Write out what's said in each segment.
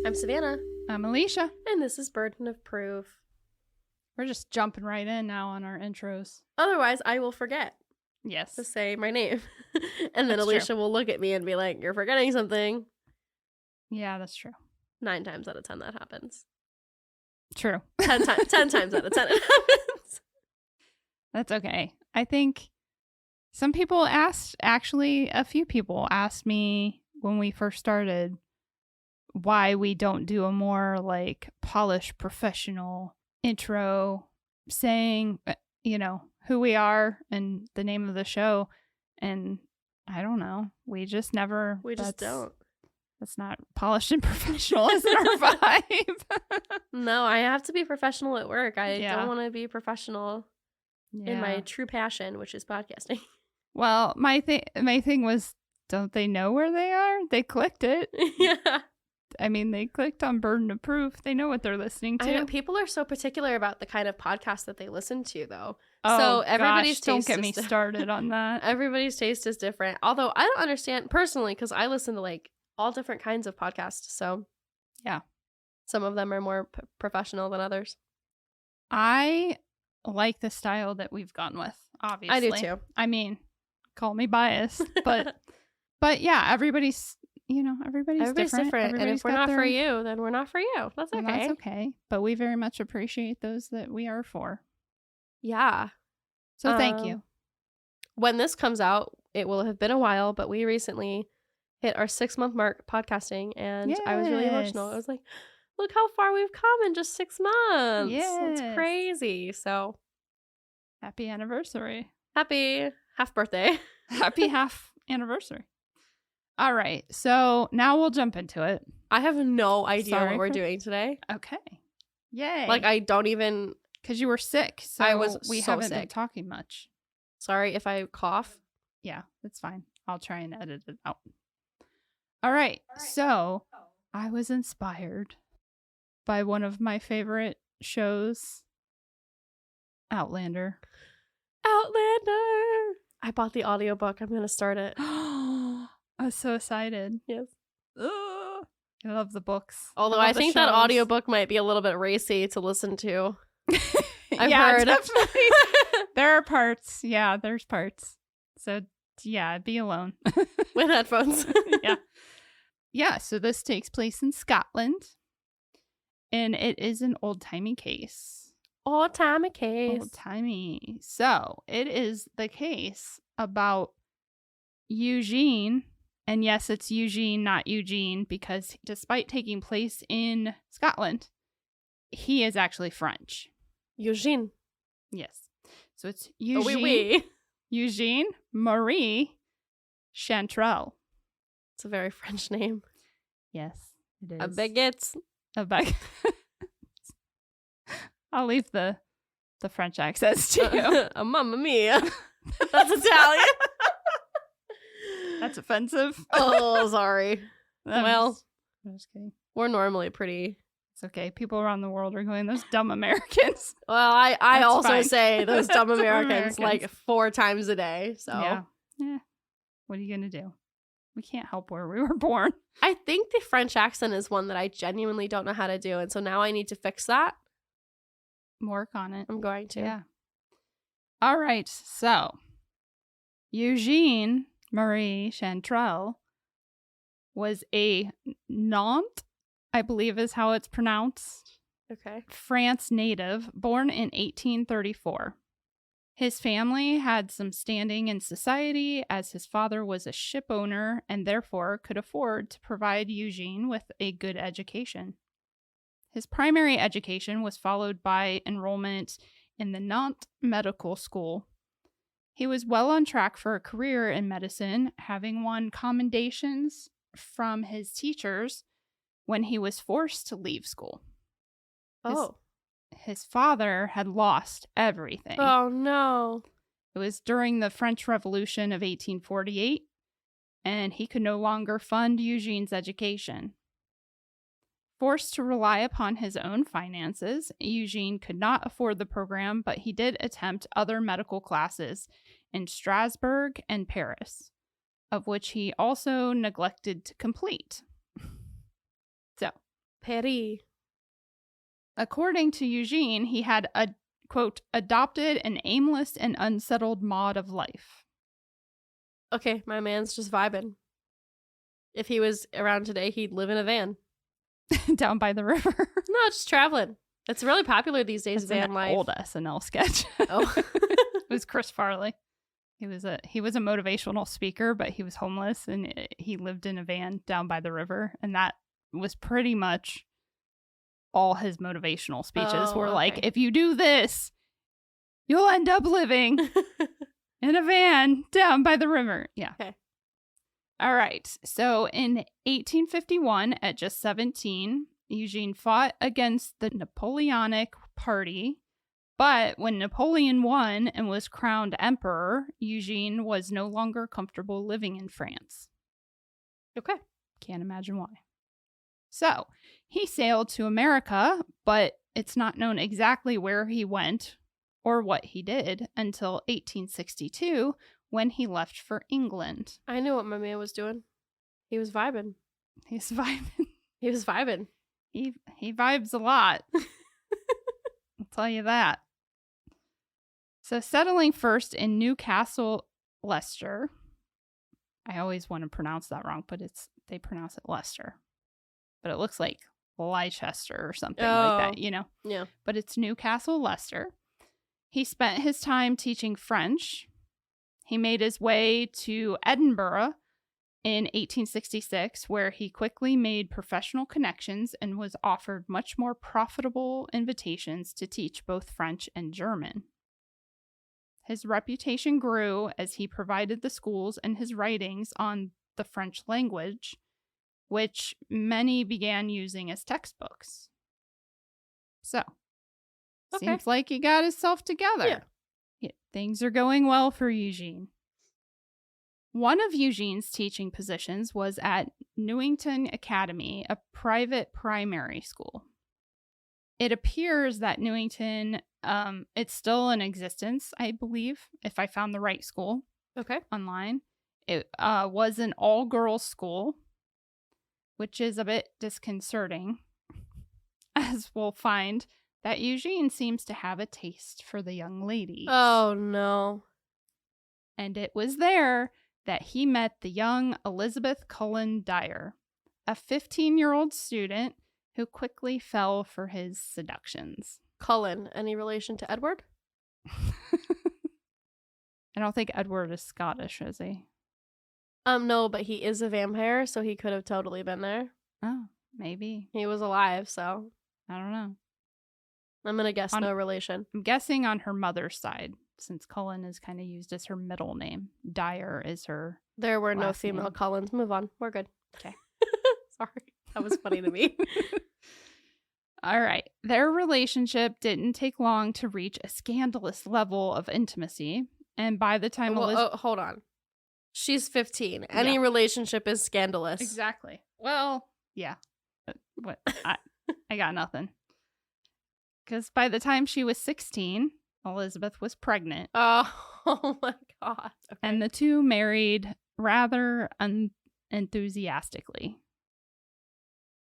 I'm Savannah. I'm Elysia. And this is Burden of Proof. We're just jumping right in now on our intros. Otherwise, I will forget Yes. to say my name. And then That's Elysia true. will look at me and be like, you're forgetting something. Yeah, that's true. 9 times out of 10 that happens. True. 10 times out of 10 it happens. That's okay. I think some people asked, actually, a few people asked me when we first started why we don't do a more like polished professional intro saying, who we are and the name of the show. And I don't know. We just never. We just don't. That's not polished and professional, isn't our vibe? No, I have to be professional at work. I Yeah. don't want to be professional in my true passion, which is podcasting. Well, my thing was, don't they know where they are? They clicked it. Yeah. I mean, they clicked on Burden of Proof. They know what they're listening to. I know people are so particular about the kind of podcast that they listen to, though. Oh, so everybody's gosh, don't taste get me started on that. Everybody's taste is different. Although I don't understand personally, because I listen to like all different kinds of podcasts. So yeah, some of them are more professional than others. I like the style that we've gone with. Obviously, I do too. I mean, call me biased, but yeah, everybody's different. And if we're not for you, then we're not for you. That's okay. That's okay. But we very much appreciate those that we are for. Yeah. So thank you. When this comes out, it will have been a while, but we recently hit our 6-month mark podcasting, and I was really emotional. I was like, look how far we've come in just 6 months. Yes. It's crazy. So happy anniversary. Happy half birthday. Happy half anniversary. All right. So now we'll jump into it. I have no idea what we're doing today. Okay. Yay. Like, I don't even. Because you were sick. So we haven't been talking much. Sorry if I cough. Yeah, that's fine. I'll try and edit it out. All right. So I was inspired by one of my favorite shows, Outlander. I bought the audiobook. I'm going to start it. I was so excited. Yes. I love the books. Although I think that audiobook might be a little bit racy to listen to. I've heard. Definitely. There are parts. Yeah, there's parts. So, yeah, be alone. With headphones. Yeah. Yeah, so this takes place in Scotland. And it is an old-timey case. Old-timey case. Old-timey. So, it is the case about Eugene. And yes, it's Eugene, not Eugene, because despite taking place in Scotland, he is actually French. Eugene. Yes. So it's Eugene. Eugene Marie Chantrelle. It's a very French name. Yes, it is. A baguette. A baguette. I'll leave the French accents to you. A mamma mia. That's Italian. That's offensive. Oh, sorry. I'm just kidding. We're normally pretty. It's okay. People around the world are going, those dumb Americans. Well, I also fine. say those dumb Americans Americans like 4 times a day. So yeah. What are you gonna do? We can't help where we were born. I think the French accent is one that I genuinely don't know how to do, and so now I need to fix that. Work on it. I'm going to. Yeah. All right. So Eugene Marie Chantrelle was a Nantes, I believe is how it's pronounced. Okay. France native, born in 1834. His family had some standing in society as his father was a ship owner and therefore could afford to provide Eugene with a good education. His primary education was followed by enrollment in the Nantes Medical School. He was well on track for a career in medicine, having won commendations from his teachers when he was forced to leave school. Oh. His father had lost everything. Oh, no. It was during the French Revolution of 1848, and he could no longer fund Eugene's education. Forced to rely upon his own finances, Eugene could not afford the program, but he did attempt other medical classes in Strasbourg and Paris, of which he also neglected to complete. So, Perry. According to Eugene, he had quote, adopted an aimless and unsettled mod of life. Okay, my man's just vibing. If he was around today, he'd live in a van. Down by the river. No, just traveling. It's really popular these days, That's van an life. old SNL sketch. Oh. It was Chris Farley. He was a motivational speaker, but he was homeless and he lived in a van down by the river. And that was pretty much all his motivational speeches were like, if you do this, you'll end up living in a van down by the river. Yeah. Okay. All right. So in 1851, at just 17, Eugene fought against the Napoleonic Party. But when Napoleon won and was crowned emperor, Eugene was no longer comfortable living in France. Okay. Can't imagine why. So he sailed to America, but it's not known exactly where he went or what he did until 1862 when he left for England. I knew what my man was doing. He was vibing. He's vibing. He was vibing. He vibes a lot. I'll tell you that. So settling first in Newcastle, Leicester. I always want to pronounce that wrong, but they pronounce it Leicester. But it looks like Leicester or something like that, you know? Yeah. But it's Newcastle, Leicester. He spent his time teaching French. He made his way to Edinburgh in 1866, where he quickly made professional connections and was offered much more profitable invitations to teach both French and German. His reputation grew as he provided the schools and his writings on the French language, which many began using as textbooks. So, seems like he got himself together. Yeah, things are going well for Eugene. One of Eugene's teaching positions was at Newington Academy, a private primary school. It appears that Newington, it's still in existence, I believe, if I found the right school online. It was an all-girls school, which is a bit disconcerting, as we'll find that Eugene seems to have a taste for the young ladies. Oh, no. And it was there that he met the young Elizabeth Cullen Dyer, a 15-year-old student who quickly fell for his seductions. Cullen, any relation to Edward? I don't think Edward is Scottish, is he? No, but he is a vampire, so he could have totally been there. Oh, maybe. He was alive, so I don't know. I'm gonna guess no relation. I'm guessing on her mother's side, since Cullen is kind of used as her middle name. Dyer is her. There were no female name. Cullens. Move on. We're good. Okay. Sorry. That was funny to me. All right. Their relationship didn't take long to reach a scandalous level of intimacy. And by the time hold on. She's 15. Any relationship is scandalous. Exactly. Well, yeah. What? I got nothing. Because by the time she was 16, Elizabeth was pregnant. Oh my God. Okay. And the two married rather unenthusiastically.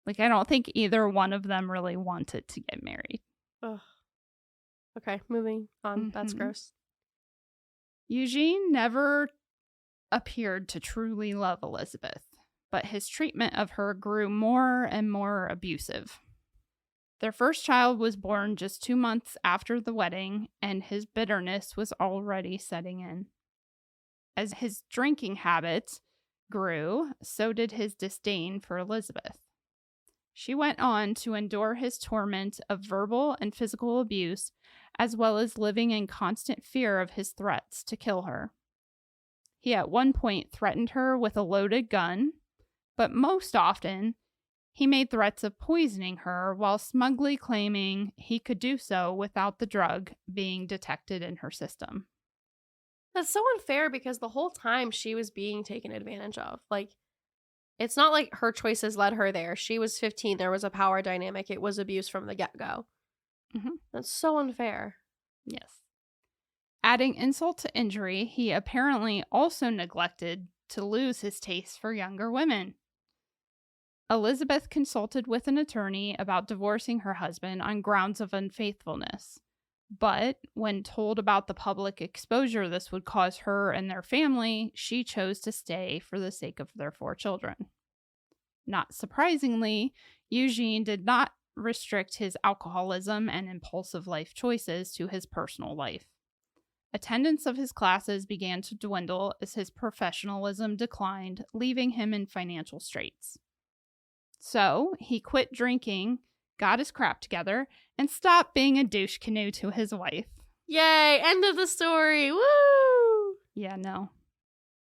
Like, I don't think either one of them really wanted to get married. Ugh. Okay, moving on. Mm-hmm. That's gross. Eugene never appeared to truly love Elizabeth, but his treatment of her grew more and more abusive. Their first child was born just 2 months after the wedding, and his bitterness was already setting in. As his drinking habits grew, so did his disdain for Elizabeth. She went on to endure his torment of verbal and physical abuse, as well as living in constant fear of his threats to kill her. He at one point threatened her with a loaded gun, but most often, he made threats of poisoning her while smugly claiming he could do so without the drug being detected in her system. That's so unfair because the whole time she was being taken advantage of. Like, it's not like her choices led her there. She was 15. There was a power dynamic. It was abuse from the get-go. Mm-hmm. That's so unfair. Yes. Adding insult to injury, he apparently also neglected to lose his taste for younger women. Elizabeth consulted with an attorney about divorcing her husband on grounds of unfaithfulness. But when told about the public exposure this would cause her and their family, she chose to stay for the sake of their 4 children. Not surprisingly, Eugene did not restrict his alcoholism and impulsive life choices to his personal life. Attendance of his classes began to dwindle as his professionalism declined, leaving him in financial straits. So he quit drinking, got his crap together, and stopped being a douche canoe to his wife. Yay! End of the story. Woo! Yeah, no.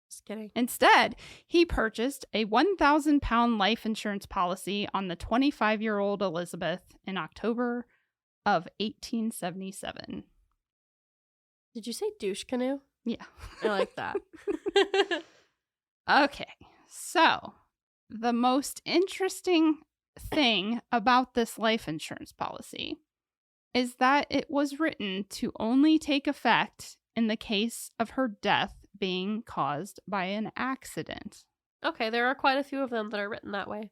Just kidding. Instead, he purchased a 1,000 pound life insurance policy on the 25-year-old Elizabeth in October of 1877. Did you say douche canoe? Yeah. I like that. Okay, so the most interesting thing about this life insurance policy is that it was written to only take effect in the case of her death being caused by an accident. Okay, there are quite a few of them that are written that way.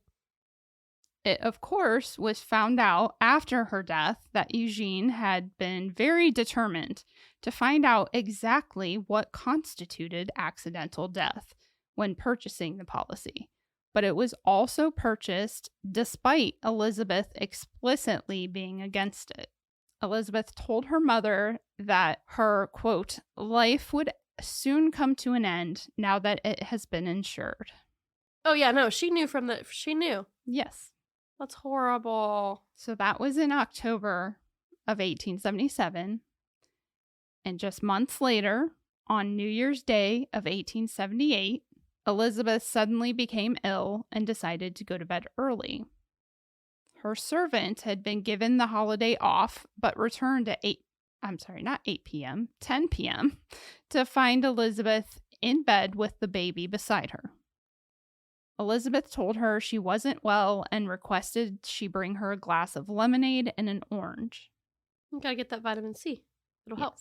It, of course, was found out after her death that Eugene had been very determined to find out exactly what constituted accidental death when purchasing the policy. But it was also purchased despite Elizabeth explicitly being against it. Elizabeth told her mother that her, quote, life would soon come to an end now that it has been insured. Oh, yeah, no, she knew she knew. Yes. That's horrible. So that was in October of 1877. And just months later, on New Year's Day of 1878, Elizabeth suddenly became ill and decided to go to bed early. Her servant had been given the holiday off, but returned at 10 p.m. to find Elizabeth in bed with the baby beside her. Elizabeth told her she wasn't well and requested she bring her a glass of lemonade and an orange. You gotta get that vitamin C. It'll help.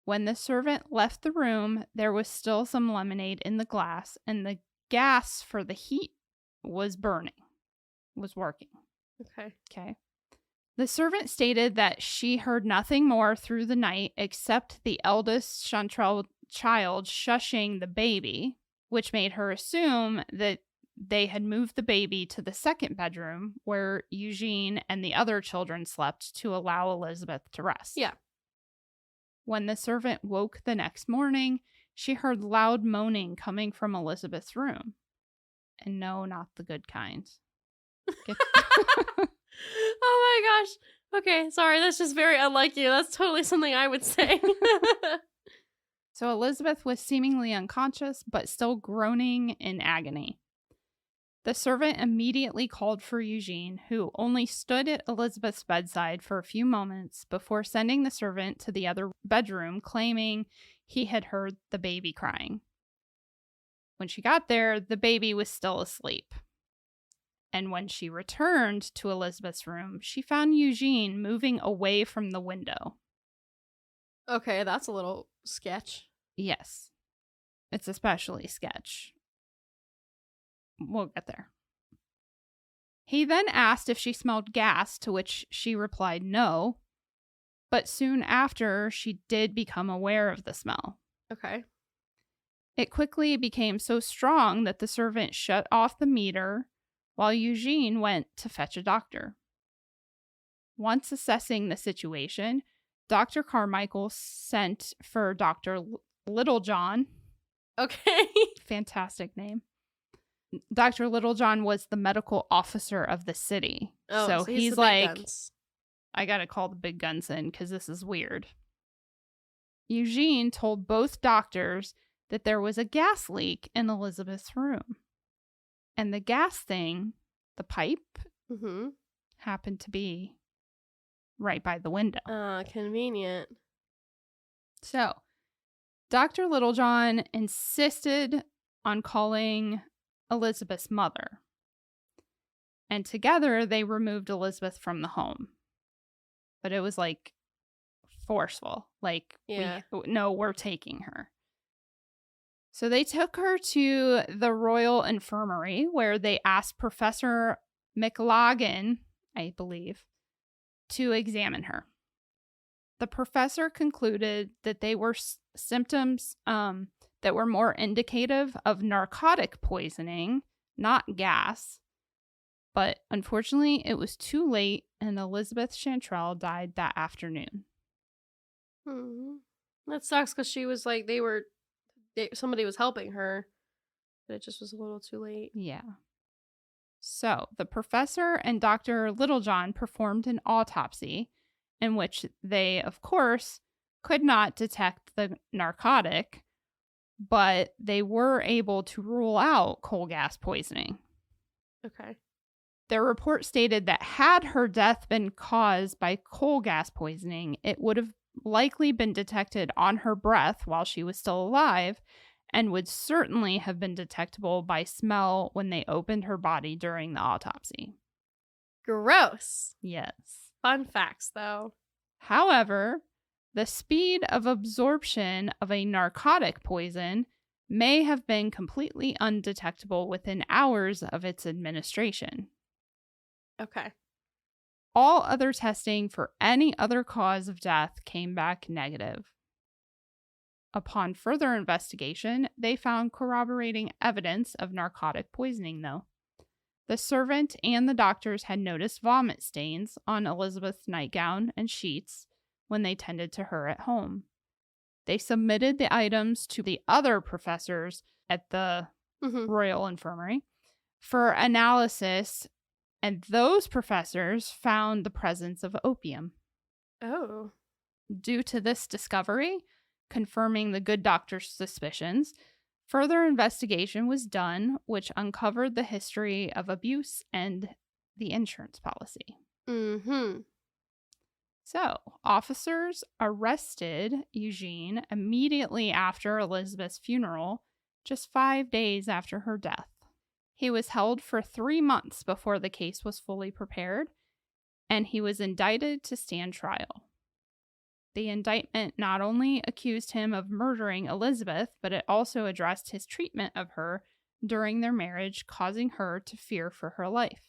When the servant left the room, there was still some lemonade in the glass, and the gas for the heat was working. Okay. The servant stated that she heard nothing more through the night except the eldest Chantrelle child shushing the baby, which made her assume that they had moved the baby to the second bedroom where Eugene and the other children slept to allow Elizabeth to rest. Yeah. When the servant woke the next morning, she heard loud moaning coming from Elizabeth's room. And no, not the good kind. Oh my gosh. Okay, sorry, that's just very unlike you. That's totally something I would say. So Elizabeth was seemingly unconscious, but still groaning in agony. The servant immediately called for Eugene, who only stood at Elizabeth's bedside for a few moments before sending the servant to the other bedroom, claiming he had heard the baby crying. When she got there, the baby was still asleep. And when she returned to Elizabeth's room, she found Eugene moving away from the window. Okay, that's a little sketch. Yes, it's especially sketch. We'll get there. He then asked if she smelled gas, to which she replied no, but soon after, she did become aware of the smell. Okay. It quickly became so strong that the servant shut off the meter while Eugene went to fetch a doctor. Once assessing the situation, Dr. Carmichael sent for Dr. Littlejohn. Okay. Fantastic name. Dr. Littlejohn was the medical officer of the city. Oh, so he's the like, big guns. I gotta call the big guns in because this is weird. Eugene told both doctors that there was a gas leak in Elizabeth's room. And the gas thing, the pipe, happened to be right by the window. Convenient. So, Dr. Littlejohn insisted on calling Elizabeth's mother. And together, they removed Elizabeth from the home. But it was like forceful. Like, yeah. No, we're taking her. So they took her to the Royal Infirmary where they asked Professor McLagan, I believe, to examine her. The professor concluded that they were symptoms that were more indicative of narcotic poisoning, not gas. But unfortunately, it was too late and Elizabeth Chantrelle died that afternoon. That sucks because she was like, somebody was helping her, but it just was a little too late. Yeah. So the professor and Dr. Littlejohn performed an autopsy in which they, of course, could not detect the narcotic, but they were able to rule out coal gas poisoning. Okay. Their report stated that had her death been caused by coal gas poisoning, it would have likely been detected on her breath while she was still alive and would certainly have been detectable by smell when they opened her body during the autopsy. Gross. Yes. Fun facts, though. However, the speed of absorption of a narcotic poison may have been completely undetectable within hours of its administration. Okay. All other testing for any other cause of death came back negative. Upon further investigation, they found corroborating evidence of narcotic poisoning, though. The servant and the doctors had noticed vomit stains on Elizabeth's nightgown and sheets when they tended to her at home. They submitted the items to the other professors at the Royal Infirmary for analysis, and those professors found the presence of opium. Oh. Due to this discovery, confirming the good doctor's suspicions, further investigation was done, which uncovered the history of abuse and the insurance policy. So, officers arrested Eugene immediately after Elizabeth's funeral, just 5 days after her death. He was held for 3 months before the case was fully prepared, and he was indicted to stand trial. The indictment not only accused him of murdering Elizabeth, but it also addressed his treatment of her during their marriage, causing her to fear for her life.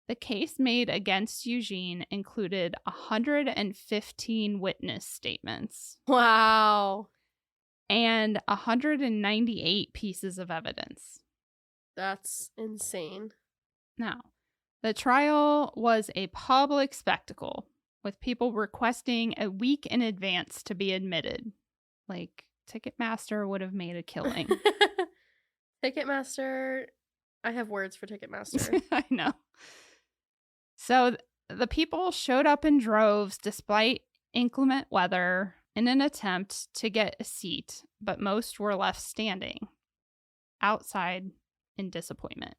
The case made against Eugene included 115 witness statements. Wow. And 198 pieces of evidence. That's insane. Now, the trial was a public spectacle, with people requesting a week in advance to be admitted. Like, Ticketmaster would have made a killing. Ticketmaster, I have words for Ticketmaster. I know. So the people showed up in droves despite inclement weather in an attempt to get a seat, but most were left standing outside in disappointment.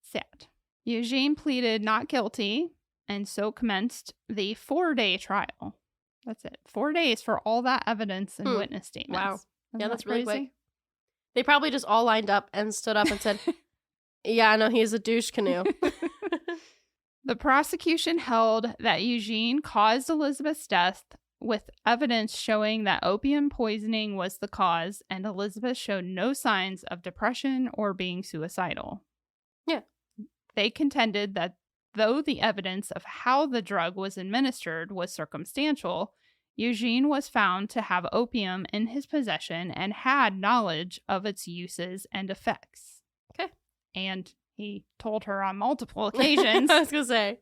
Sad. Eugene pleaded not guilty, and so commenced the 4-day trial. That's it. 4 days for all that evidence and witness statements. Wow. Isn't That's that really crazy? quick. They probably just all lined up and stood up and said, yeah, no, he's a douche canoe. The prosecution held that Eugene caused Elizabeth's death with evidence showing that opium poisoning was the cause, and Elizabeth showed no signs of depression or being suicidal. Yeah. They contended that though the evidence of how the drug was administered was circumstantial, Eugene was found to have opium in his possession and had knowledge of its uses and effects. Okay. And he told her on multiple occasions, I was going to say,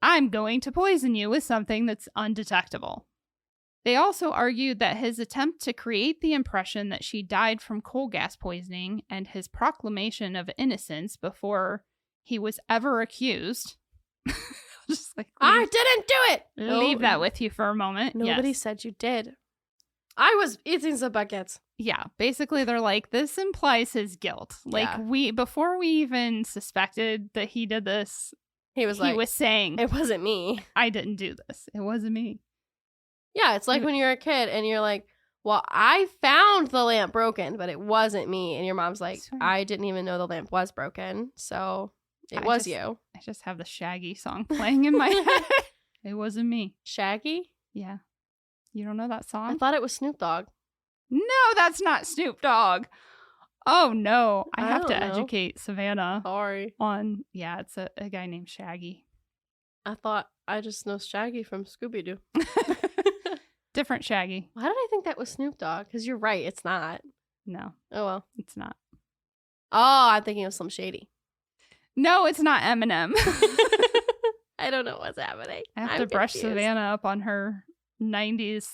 I'm going to poison you with something that's undetectable. They also argued that his attempt to create the impression that she died from coal gas poisoning and his proclamation of innocence before he was ever accused. Just like, I didn't do it. Leave that with you for a moment. Nobody Yes. said you did. I was eating some baguettes. Yeah, basically they're like, this implies his guilt. Like, before we even suspected that he did this, he was saying, it wasn't me. I didn't do this. It wasn't me. Yeah, it's like when you're a kid and you're like, well, I found the lamp broken, but it wasn't me. And your mom's like, I didn't even know the lamp was broken. So it was you. I just have the Shaggy song playing in my head. It wasn't me. Shaggy? Yeah. You don't know that song? I thought it was Snoop Dogg. No, that's not Snoop Dogg. Oh, no. I have to don't know. educate Savannah Sorry. on, yeah, it's a guy named Shaggy. I thought I just know Shaggy from Scooby-Doo. Different Shaggy. Why did I think that was Snoop Dogg? Because you're right, it's not. No, Oh, well. it's not. Oh, I'm thinking of some shady. No, it's not Eminem. I don't know what's happening. I have I'm to brush confused. Savannah up on her 90s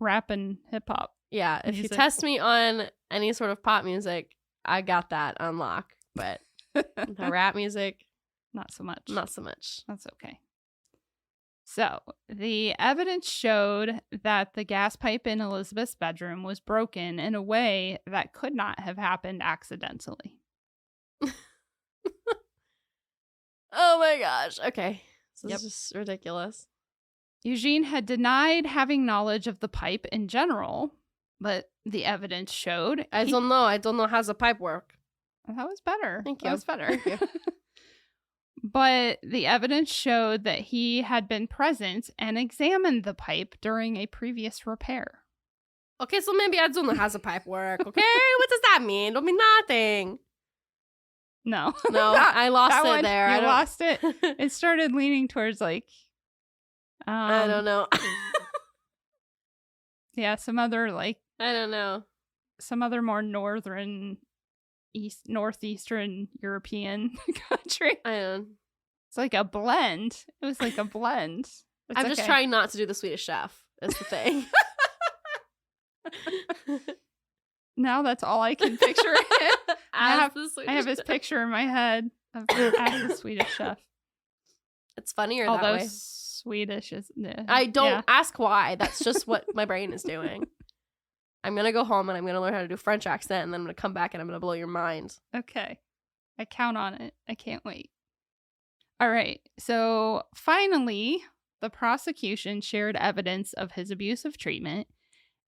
rap and hip-hop. Yeah, if music. you test me on any sort of pop music, I got that on lock. But the rap music, Not so much. not so much. That's okay. So, the evidence showed that the gas pipe in Elizabeth's bedroom was broken in a way that could not have happened accidentally. Oh my gosh. Okay. This Yep. is just ridiculous. Eugene had denied having knowledge of the pipe in general, but the evidence showed I don't know. I don't know how the pipe work. That was better. Thank That you. was better. Thank you. But the evidence showed that he had been present and examined the pipe during a previous repair. Okay, so maybe I don't know how the pipe work. Okay, what does that mean? Don't mean nothing. No. No, That- I lost that it one, there. You lost it. It started leaning towards like I don't know. Yeah, some other like I don't know. some other more northeastern European country. I don't. It's like a blend. It was like a blend. It's I'm just okay. trying not to do the Swedish Chef. That's the thing. Now that's all I can picture. As I have his picture in my head of as the Swedish Chef. It's funnier Although that way. Swedish is. I don't yeah. ask why. That's just what my brain is doing. I'm gonna go home and I'm gonna learn how to do French accent, and then I'm gonna come back and I'm gonna blow your mind. Okay. I count on it. I can't wait. All right. So finally, the prosecution shared evidence of his abusive treatment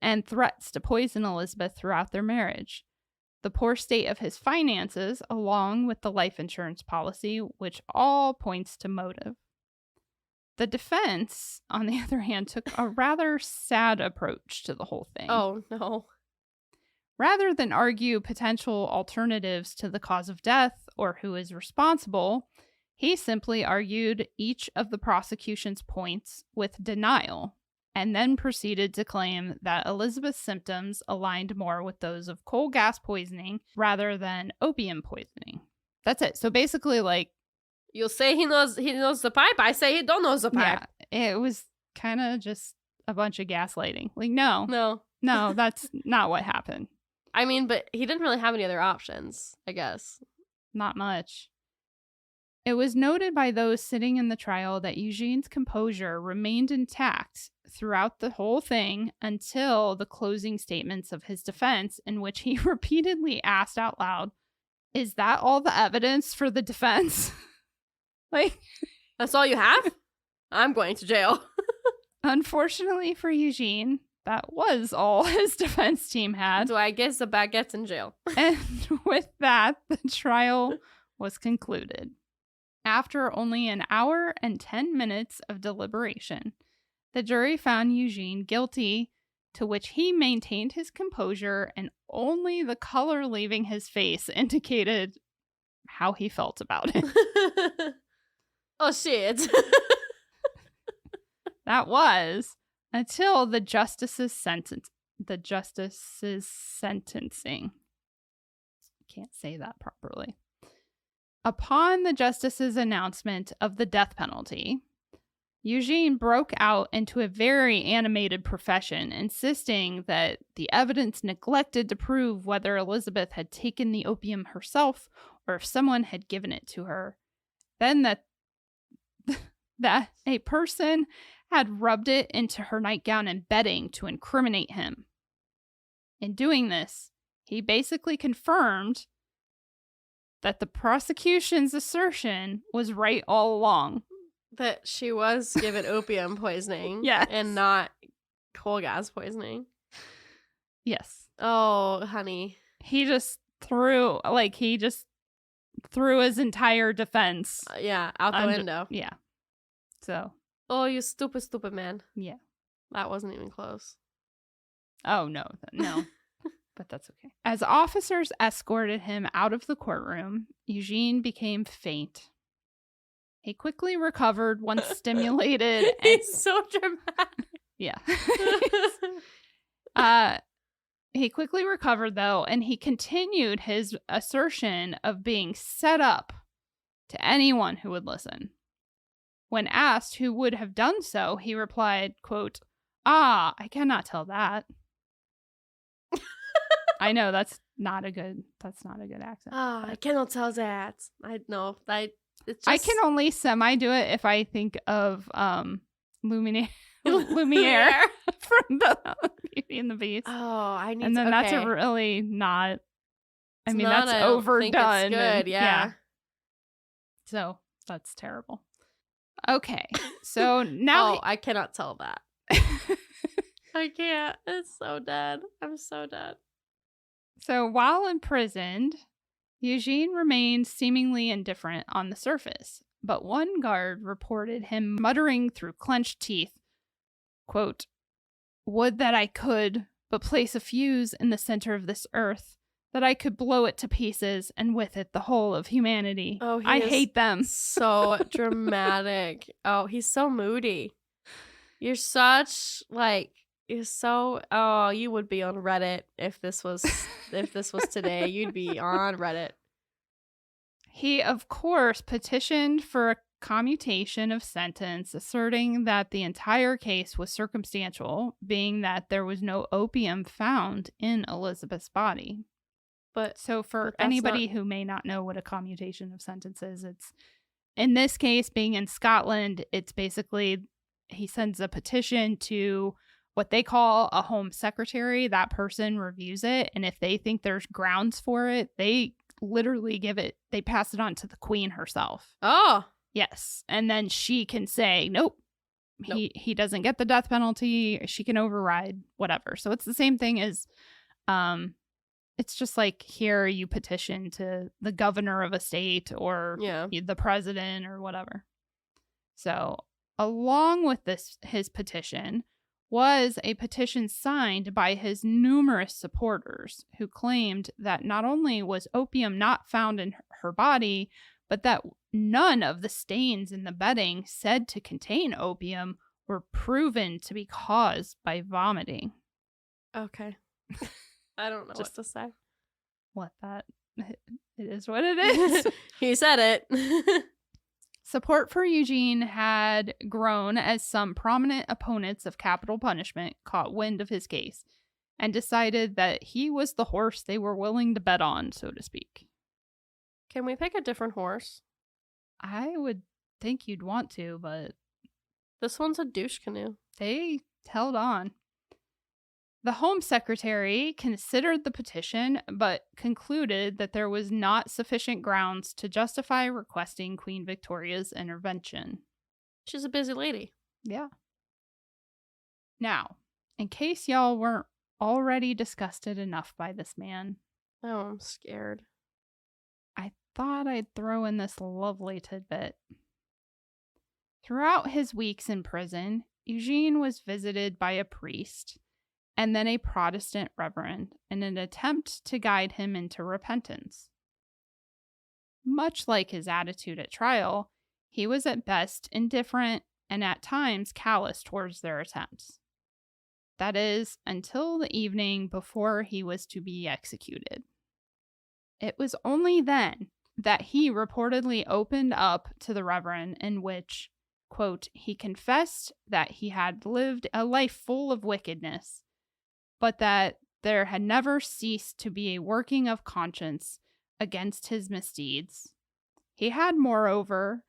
and threats to poison Elizabeth throughout their marriage. The poor state of his finances, along with the life insurance policy, which all points to motive. The defense, on the other hand, took a rather sad approach to the whole thing. Oh no. Rather than argue potential alternatives to the cause of death or who is responsible, he simply argued each of the prosecution's points with denial, and then proceeded to claim that Elizabeth's symptoms aligned more with those of coal gas poisoning rather than opium poisoning. That's it. So basically, like, You'll say he knows the pipe. I say he don't know the pipe. yeah, it was kind of just a bunch of gaslighting. Like, no, No. that's not what happened. I mean, but he didn't really have any other options, I guess. Not much. It was noted by those sitting in the trial that Eugene's composure remained intact throughout the whole thing until the closing statements of his defense, in which he repeatedly asked out loud, "Is that all the evidence for the defense?" Like, That's all you have? I'm going to jail. unfortunately for Eugene, that was all his defense team had. So I guess the baguette's in jail. And with that, the trial was concluded. After only an hour and 10 minutes of deliberation, the jury found Eugene guilty, to which he maintained his composure, and only the color leaving his face indicated how he felt about it. Oh, shit. That was until the justice's sentencing. Can't say that properly. Upon the justice's announcement of the death penalty, Eugene broke out into a very animated profession, insisting that the evidence neglected to prove whether Elizabeth had taken the opium herself or if someone had given it to her. Then that a person had rubbed it into her nightgown and bedding to incriminate him. In doing this, he basically confirmed that the prosecution's assertion was right all along. That she was given opium poisoning. Yes. And not coal gas poisoning. Yes. Oh, honey. He just threw his entire defense. Yeah, out the window. Yeah. So. Oh, you stupid, stupid man. Yeah. That wasn't even close. Oh, no. No. but that's okay. As officers escorted him out of the courtroom, Eugene became faint. He quickly recovered once stimulated. He's so dramatic. Yeah. He quickly recovered, though, and he continued his assertion of being set up to anyone who would listen. When asked who would have done so, he replied, quote, I cannot tell that. I know that's not a good accent. I cannot tell that. I know. I can only semi-do it if I think of Lumiere from the Beauty and the Beast. Oh, I need and then to, that's okay. a really not. I It's mean, not, that's I don't overdone. think it's good, yeah. So that's terrible. Okay, so now I cannot tell that. I can't. It's so dead. I'm so dead. So while imprisoned, Eugene remained seemingly indifferent on the surface, but one guard reported him muttering through clenched teeth, quote, "Would that I could but place a fuse in the center of this earth, that I could blow it to pieces, and with it the whole of humanity. Oh, I hate them." So dramatic. Oh, he's so moody. You're such you're so. Oh, you would be on Reddit if this was today. You'd be on Reddit. He, of course, petitioned for a commutation of sentence, asserting that the entire case was circumstantial, being that there was no opium found in Elizabeth's body. So for anybody who may not know what a commutation of sentence is, it's, in this case, being in Scotland, it's basically he sends a petition to what they call a home secretary. That person reviews it, and if they think there's grounds for it, they literally they pass it on to the Queen herself. Oh. Yes. And then she can say, nope. He doesn't get the death penalty. She can override whatever. So it's the same thing as it's just like here you petition to the governor of a state or the president or whatever. So along with his petition was a petition signed by his numerous supporters who claimed that not only was opium not found in her body, but that none of the stains in the bedding said to contain opium were proven to be caused by vomiting. Okay. I don't know what to say. It is what it is. He said it. Support for Eugene had grown as some prominent opponents of capital punishment caught wind of his case and decided that he was the horse they were willing to bet on, so to speak. Can we pick a different horse? I would think you'd want to, but this one's a douche canoe. They held on. The Home Secretary considered the petition, but concluded that there was not sufficient grounds to justify requesting Queen Victoria's intervention. She's a busy lady. Yeah. Now, in case y'all weren't already disgusted enough by this man. Oh, I'm scared. I thought I'd throw in this lovely tidbit. Throughout his weeks in prison, Eugene was visited by a priest and then a Protestant reverend in an attempt to guide him into repentance. Much like his attitude at trial, he was at best indifferent and at times callous towards their attempts. That is, until the evening before he was to be executed. It was only then that he reportedly opened up to the reverend in which, quote, he confessed that he had lived a life full of wickedness, but that there had never ceased to be a working of conscience against his misdeeds. He had, moreover,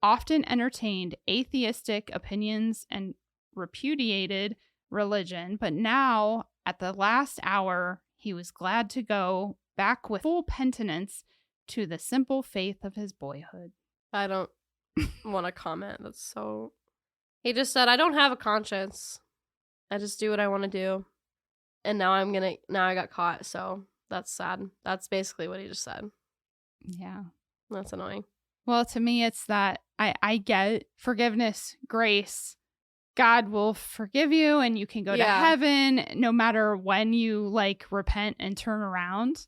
often entertained atheistic opinions and repudiated religion, but now, at the last hour, he was glad to go back with full penitence to the simple faith of his boyhood. I don't want to comment. That's so... He just said, I don't have a conscience. I just do what I want to do. And now I got caught, so that's sad. That's basically what he just said. Yeah. That's annoying. Well, to me, it's that I get forgiveness, grace, God will forgive you and you can go to heaven no matter when you like repent and turn around.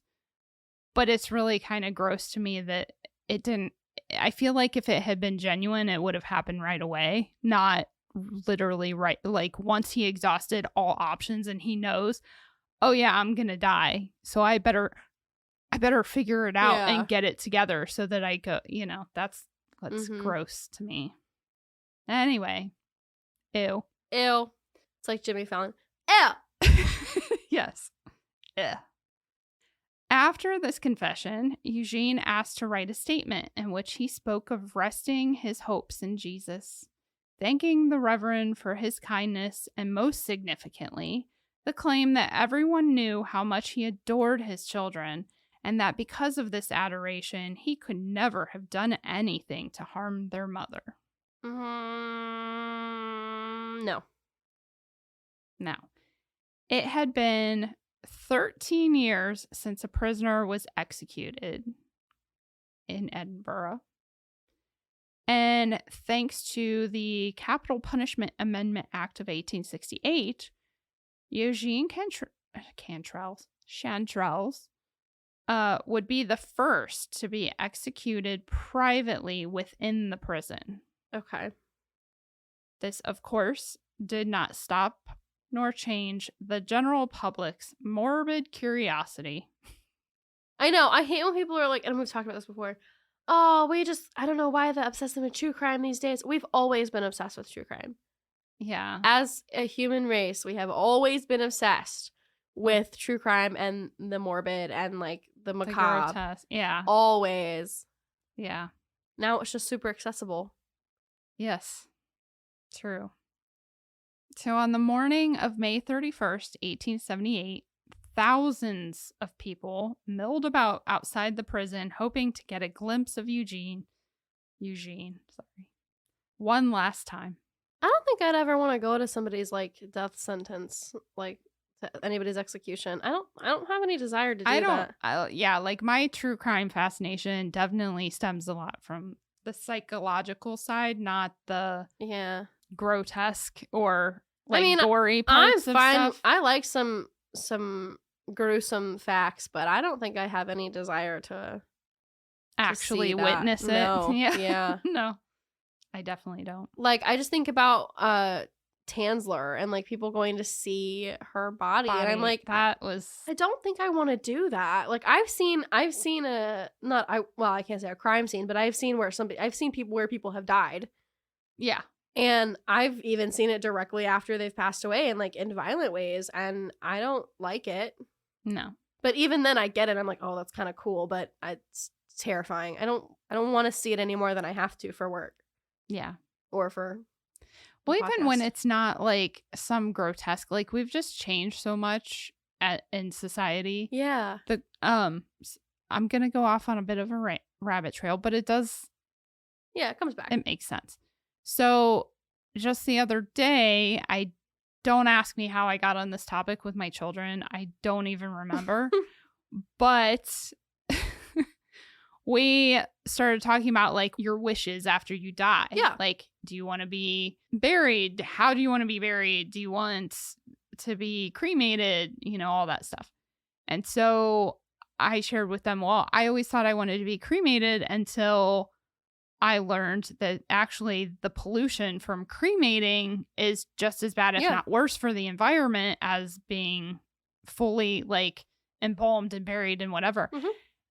But it's really kind of gross to me that it didn't. I feel like if it had been genuine, it would have happened right away, not literally right. Like once he exhausted all options and he knows, oh yeah, I'm going to die. So I better figure it out and get it together so that I go, that's gross to me. Anyway. Ew. It's like Jimmy Fallon. Ew. Yes. Ew. After this confession, Eugene asked to write a statement in which he spoke of resting his hopes in Jesus, thanking the Reverend for his kindness, and most significantly, the claim that everyone knew how much he adored his children, and that because of this adoration, he could never have done anything to harm their mother. No. It had been 13 years since a prisoner was executed in Edinburgh. And thanks to the Capital Punishment Amendment Act of 1868, Eugene Chantrelle would be the first to be executed privately within the prison. Okay. This, of course, did not stop nor change the general public's morbid curiosity. I know. I hate when people are like, and we've talked about this before. Oh, I don't know why the obsessed with true crime these days. We've always been obsessed with true crime. Yeah. As a human race, we have always been obsessed with true crime and the morbid and like the macabre. Grotesque. Yeah. Always. Yeah. Now it's just super accessible. Yes. True. So on the morning of May 31st, 1878, thousands of people milled about outside the prison hoping to get a glimpse of Eugene, one last time. I don't think I'd ever want to go to somebody's like death sentence, like to anybody's execution. I don't have any desire to do that. Like my true crime fascination definitely stems a lot from the psychological side, not the grotesque or gory parts of stuff. I like some gruesome facts, but I don't think I have any desire to actually witness it. No. Yeah. No, I definitely don't. Like, I just think about Tansler and like people going to see her body. And I'm like, I don't think I want to do that. Like I can't say a crime scene, but I've seen people where people have died. Yeah. And I've even seen it directly after they've passed away and like in violent ways, and I don't like it. No. But even then I get it. I'm like, oh, that's kind of cool, but it's terrifying. I don't want to see it any more than I have to for work. Yeah. Or for even when it's not like some grotesque, like we've just changed so much in society. Yeah. I'm gonna go off on a bit of a rabbit trail, but it does. Yeah, it comes back. It makes sense. So just the other day, don't ask me how I got on this topic with my children. I don't even remember. But we started talking about like your wishes after you die. Yeah. Like, do you want to be buried? How do you want to be buried? Do you want to be cremated? All that stuff. And so I shared with them, well, I always thought I wanted to be cremated until I learned that actually the pollution from cremating is just as bad, if not worse, for the environment as being fully like embalmed and buried and whatever. Mm-hmm.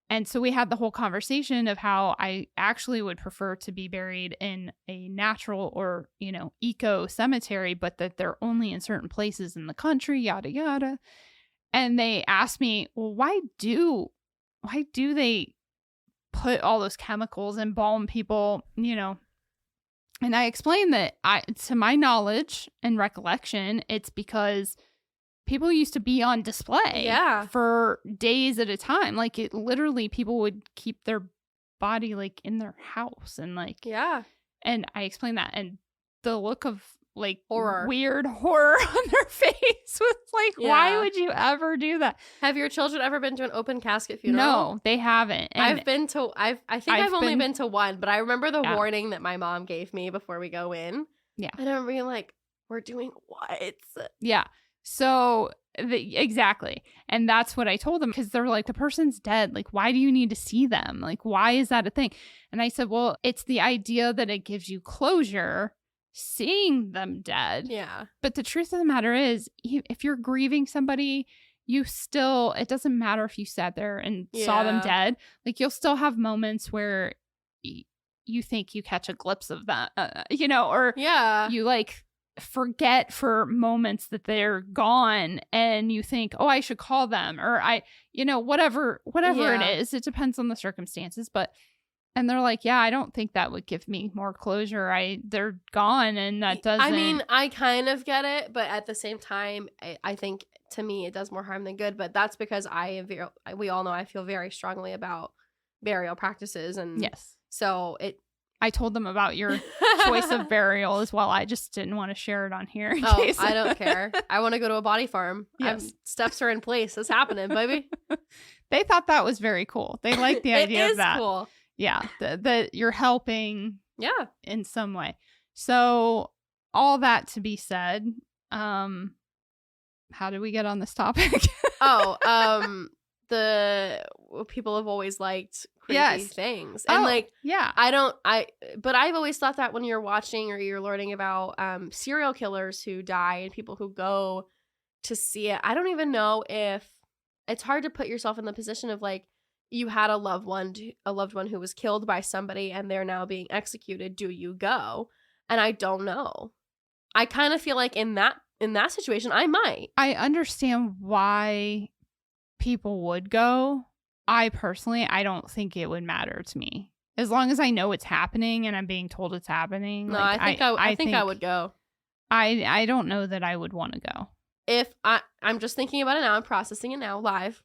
And so we had the whole conversation of how I actually would prefer to be buried in a natural or, eco cemetery, but that they're only in certain places in the country, yada, yada. And they asked me, well, why do they put all those chemicals and embalm people, And I explained that to my knowledge and recollection, it's because people used to be on display for days at a time. Like literally people would keep their body like in their house and like, and I explained that, and the look of like weird horror on their face was like, why would you ever do that? Have your children ever been to an open casket funeral? No, they haven't. And I've only been to one, but I remember the warning that my mom gave me before we go in. Yeah. And I remember being like, We're doing what? Yeah. So, exactly. And that's what I told them, because they're like, the person's dead. Like, why do you need to see them? Like, why is that a thing? And I said, well, it's the idea that it gives you closure seeing them dead. Yeah. But the truth of the matter is, if you're grieving somebody, you still, it doesn't matter if you sat there and saw them dead. Like, you'll still have moments where you think you catch a glimpse of that, or you like forget for moments that they're gone, and you think, oh, I should call them, or whatever it is. It depends on the circumstances, and they're like, yeah, I don't think that would give me more closure. They're gone, and that doesn't. I mean, I kind of get it, but at the same time, I think to me it does more harm than good. But that's because we all know I feel very strongly about burial practices, and yes, so I told them about your choice of burial as well. I just didn't want to share it on here. I don't care. I want to go to a body farm. Yes. Steps are in place. It's happening, baby. They thought that was very cool. They liked the idea of that. Cool. Yeah, that you're helping. Yeah, in some way. So all that to be said, how did we get on this topic? The people have always liked creepy things, and but I've always thought that when you're watching or you're learning about serial killers who die and people who go to see it, I don't even know if it's hard to put yourself in the position of like, you had a loved one who was killed by somebody and they're now being executed. Do you go? And I don't know. I kind of feel like in that situation, I might. I understand why people would go. I don't think it would matter to me. As long as I know it's happening and I'm being told it's happening. No, I think I would go. I don't know that I would want to go. If I'm just thinking about it now, I'm processing it now, live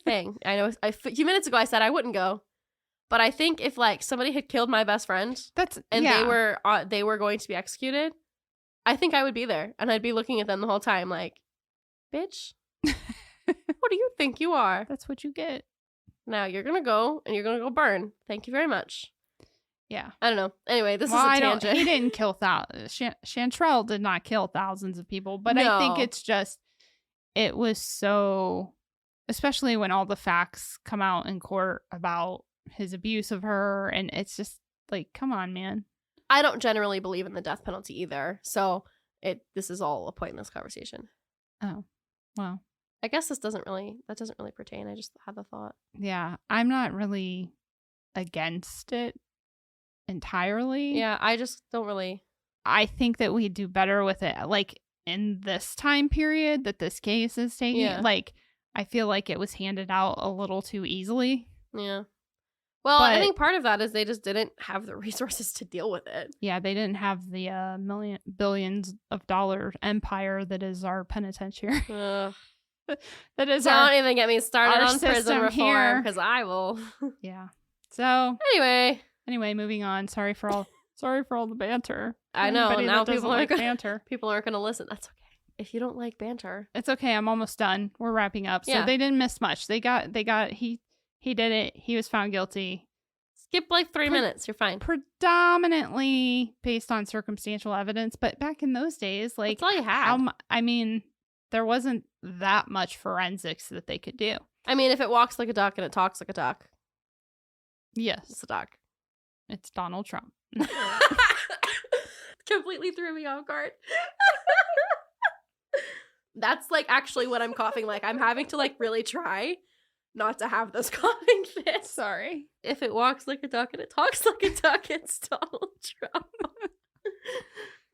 thing. I know a few minutes ago I said I wouldn't go, but I think if like somebody had killed my best friend, they were going to be executed, I think I would be there and I'd be looking at them the whole time like, bitch, what do you think you are? That's what you get. Now you're gonna go and you're gonna go burn. Thank you very much. Yeah. I don't know. Anyway, this is a tangent. He didn't kill Chantrelle did not kill thousands of people, but no. I think it's just, it was so, especially when all the facts come out in court about his abuse of her, and it's just like, come on, man. I don't generally believe in the death penalty either, so this is all a pointless conversation. Oh, well. I guess that doesn't really pertain. I just had the thought. Yeah, I'm not really against it entirely. Yeah, I just don't really. I think that we do better with it, like in this time period that this case is taking. Yeah. Like, I feel like it was handed out a little too easily. Yeah. Well, I think part of that is they just didn't have the resources to deal with it. Yeah, they didn't have the billions of dollar empire that is our penitentiary. That is. Don't even get me started on prison reform, because I will. Yeah. So anyway, moving on. Sorry for all the banter. I know. Anybody now people like banter. People aren't going to listen. That's okay. If you don't like banter, it's okay. I'm almost done. We're wrapping up. So they didn't miss much. He did it. He was found guilty. Skip like 3 minutes. You're fine. Predominantly based on circumstantial evidence, but back in those days, like, that's all you had. There wasn't that much forensics that they could do. I mean, if it walks like a duck and it talks like a duck. Yes. It's a duck. It's Donald Trump. Completely threw me off guard. That's like actually what I'm coughing like. I'm having to like really try not to have this coughing fit. Sorry. If it walks like a duck and it talks like a duck, it's Donald Trump.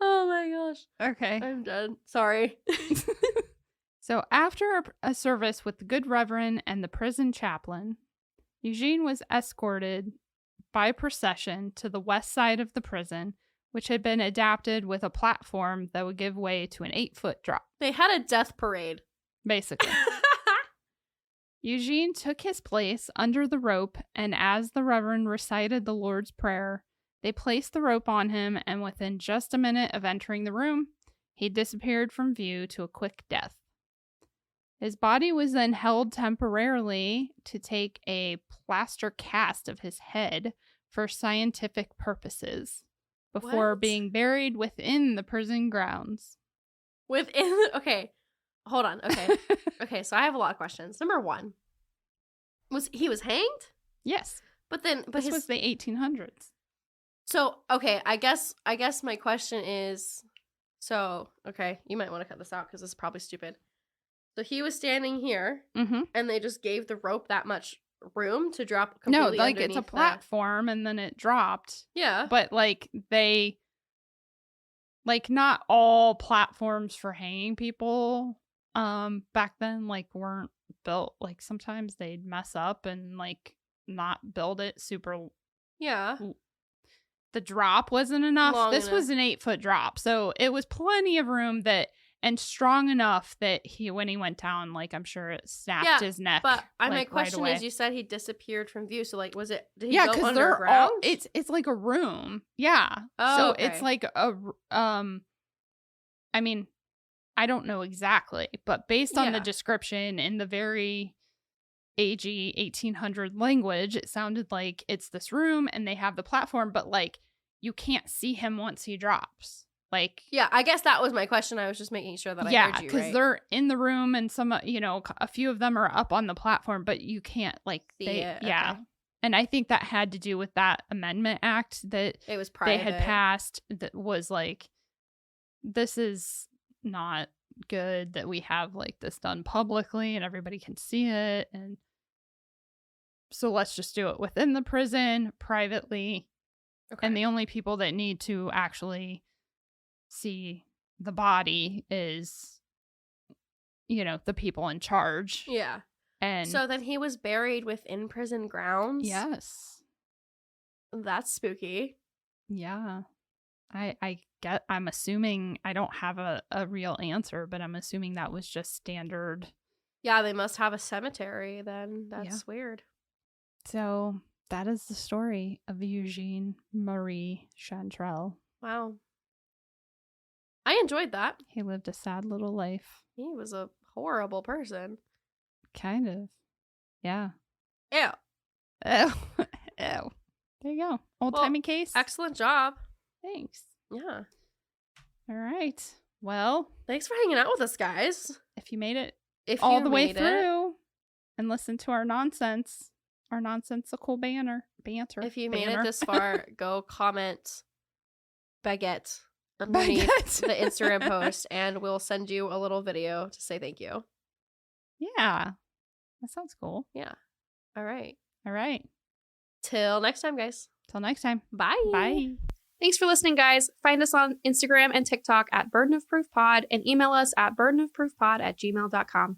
Oh my gosh. Okay. I'm done. Sorry. So after a service with the good reverend and the prison chaplain, Eugene was escorted by procession to the west side of the prison, which had been adapted with a platform that would give way to an 8-foot drop. They had a death parade. Basically. Eugene took his place under the rope, and as the reverend recited the Lord's Prayer, they placed the rope on him, and within just a minute of entering the room, he disappeared from view to a quick death. His body was then held temporarily to take a plaster cast of his head for scientific purposes. before What? being buried within the prison grounds. Okay. Hold on. Okay. Okay, so I have a lot of questions. Number 1. He was hanged? Yes. But This was the 1800s. So, okay, I guess my question is, so, okay, you might want to cut this out because this is probably stupid. So he was standing here, Mm-hmm. and they just gave the rope that much room to drop No, completely like it's a underneath platform and then it dropped. Yeah. But like not all platforms for hanging people back then like weren't built. Like sometimes they'd mess up and like not build it super. Yeah. The drop wasn't enough. Long This enough. was an 8-foot drop, so it was plenty of room and strong enough that when he went down, like I'm sure it snapped his neck. But my like, question right is, you said he disappeared from view, so like, did he yeah, go because underground? they're all it's like a room. Yeah. Oh, so okay. it's like a I mean, I don't know exactly, but based on the Yeah. description in the very agey 1800 language, it sounded like it's this room and they have the platform, but like you can't see him once he drops. Like, Yeah, I guess that was my question. I was just making sure that I heard you because right. they're in the room and some, a few of them are up on the platform, but you can't like See they, it, yeah. okay. And I think that had to do with that amendment act that It was they private. had passed that was like, this is not good that we have like this done publicly and everybody can see it. And so let's just do it within the prison privately. Okay. And the only people that need to actually see the body is, the people in charge. Yeah. And So then he was buried within prison grounds? yes. That's spooky. Yeah. I'm assuming, I don't have a real answer, but I'm assuming that was just standard. Yeah, they must have a cemetery then. That's weird. So that is the story of Eugene Marie Chantrelle. Wow. I enjoyed that. He lived a sad little life. He was a horrible person. Kind of. Yeah. Ew. Oh. Ew. There you go. Old-timey case. Excellent job. Thanks. Yeah. All right. Well, Thanks for hanging out with us, guys. if you made it If all you the way made it, through and listened to our nonsensical banter. if you made it this far, go comment baguette underneath Baguette. the Instagram post, and we'll send you a little video to say thank you. Yeah. That sounds cool. Yeah. All right. All right. Till next time, guys. Till next time. Bye. Bye. Thanks for listening, guys. Find us on Instagram and TikTok at Burden of Proof Pod and email us at burdenofproofpod@gmail.com.